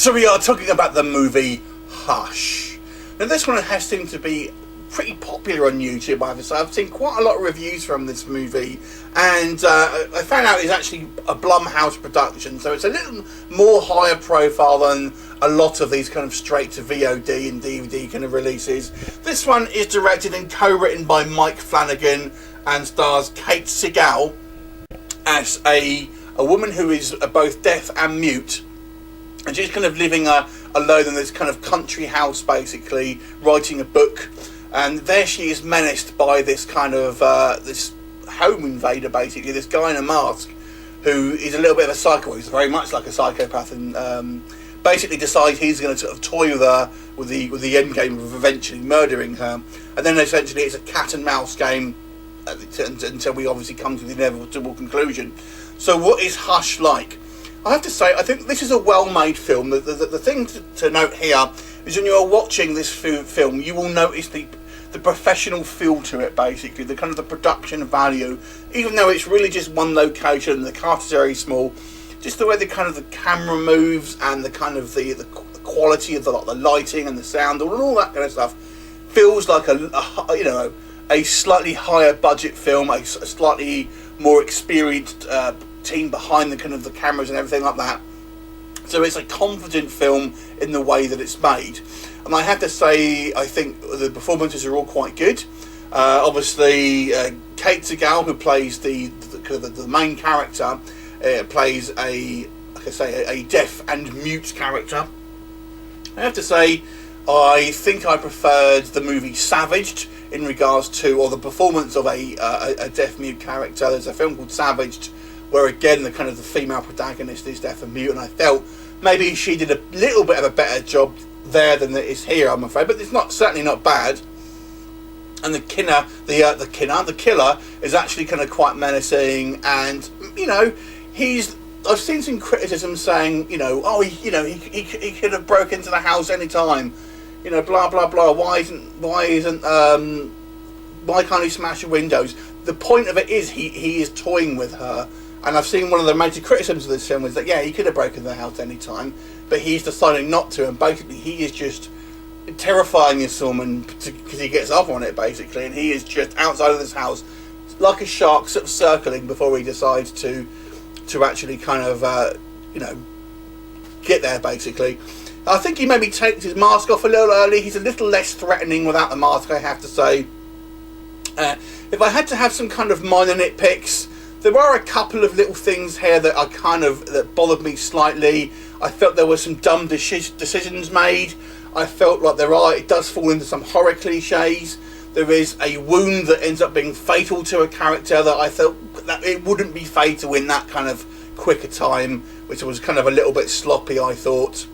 So we are talking about the movie Hush. Now this one has seemed to be pretty popular on YouTube, I have to say. I've seen quite a lot of reviews from this movie, and I found out it's actually a Blumhouse production, so it's a little more higher profile than a lot of these kind of straight to VOD and DVD kind of releases. This one is directed and co-written by Mike Flanagan and stars Kate Siegel as a woman who is both deaf and mute, and she's kind of living alone in this kind of country house, basically writing a book. And there she is menaced by this kind of this home invader, basically, this guy in a mask who is a little bit of a psycho. He's very much like a psychopath, and basically decides he's going to sort of toy with her with the end game of eventually murdering her. And then essentially it's a cat and mouse game until we obviously come to the inevitable conclusion. So what is Hush like? I have to say, I think this is a well-made film. The thing to note here is when you are watching this film, you will notice the professional feel to it, basically, the kind of the production value, even though it's really just one location and the cast is very small. Just the way the kind of the camera moves and the kind of the quality of the lighting and the sound and all that kind of stuff feels like a slightly higher budget film, a slightly more experienced team behind the kind of the cameras and everything like that. So it's a confident film in the way that it's made, and I have to say I think the performances are all quite good. Obviously Kate Siegel, who plays the main character, plays a deaf and mute character. I have to say I think I preferred the movie Savaged in regards to, or the performance of a deaf mute character. There's a film called Savaged where again the kind of the female protagonist is deaf and mute, and I felt maybe she did a little bit of a better job there than it is here, I'm afraid, but it's certainly not bad. And the killer is actually kind of quite menacing, and I've seen some criticism saying, he could have broke into the house any time, blah blah blah. Why can't he smash the windows? The point of it is he is toying with her. And I've seen one of the major criticisms of this film is that, yeah, he could have broken the house any time, but he's deciding not to, and basically he is just terrifying this woman because he gets off on it, basically, and he is just outside of this house like a shark sort of circling before he decides to actually kind of, get there, basically. I think he maybe takes his mask off a little early. He's a little less threatening without the mask, I have to say. If I had to have some kind of minor nitpicks, there are a couple of little things here that are that bothered me slightly. I felt there were some dumb decisions made. I felt like it does fall into some horror cliches. There is a wound that ends up being fatal to a character that I felt that it wouldn't be fatal in that kind of quicker time, which was kind of a little bit sloppy, I thought.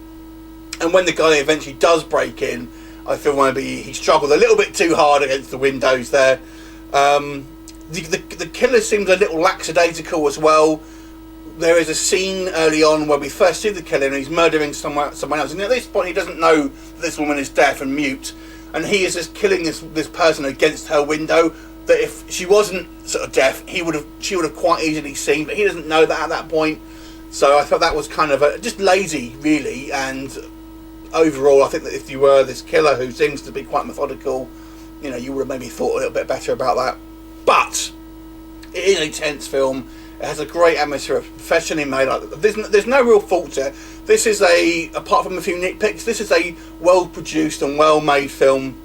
And when the guy eventually does break in, I feel maybe he struggled a little bit too hard against the windows there. The killer seems a little lackadaisical as well. There is a scene early on where we first see the killer and he's murdering someone else, and at this point he doesn't know that this woman is deaf and mute, and he is just killing this person against her window that if she wasn't sort of deaf, she would have quite easily seen, but he doesn't know that at that point. So I thought that was kind of just lazy, really. And overall, I think that if you were this killer who seems to be quite methodical, you would have maybe thought a little bit better about that. But it is a tense film. It has a great atmosphere, professionally made. There's no real fault to it. This is apart from a few nitpicks, this is a well-produced and well-made film.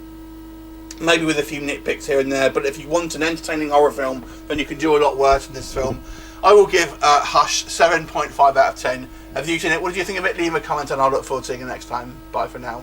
Maybe with a few nitpicks here and there, but if you want an entertaining horror film, then you can do a lot worse than this film. I will give Hush 7.5 out of 10. Have you seen it? What did you think of it? Leave a comment and I'll look forward to seeing you next time. Bye for now.